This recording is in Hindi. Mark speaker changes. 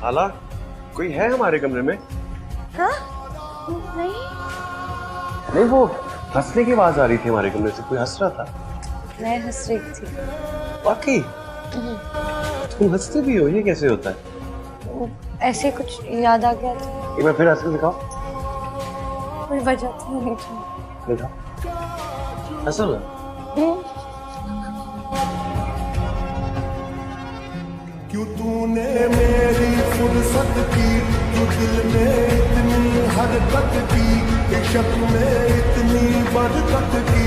Speaker 1: हाला, कोई है हमारे कमरे में?
Speaker 2: हाँ? नहीं।
Speaker 1: नहीं, वो हंसने की आवाज आ रही थी हमारे कमरे से, कोई हंस रहा था।
Speaker 2: मैं हंस रही थी।
Speaker 1: वाकई? तुम हंसते भी हो, ये कैसे होता है?
Speaker 2: ऐसे कुछ याद आ गया था।
Speaker 1: एक बार फिर हंस के दिखाओ।
Speaker 2: कोई वजह तो नहीं थी।
Speaker 1: दिखाओ, हंसो ना।
Speaker 3: क्यों तूने मेरी फुर्सत की, क्यों दिल में इतनी हरकत की, ये शक में इतनी बरकत की।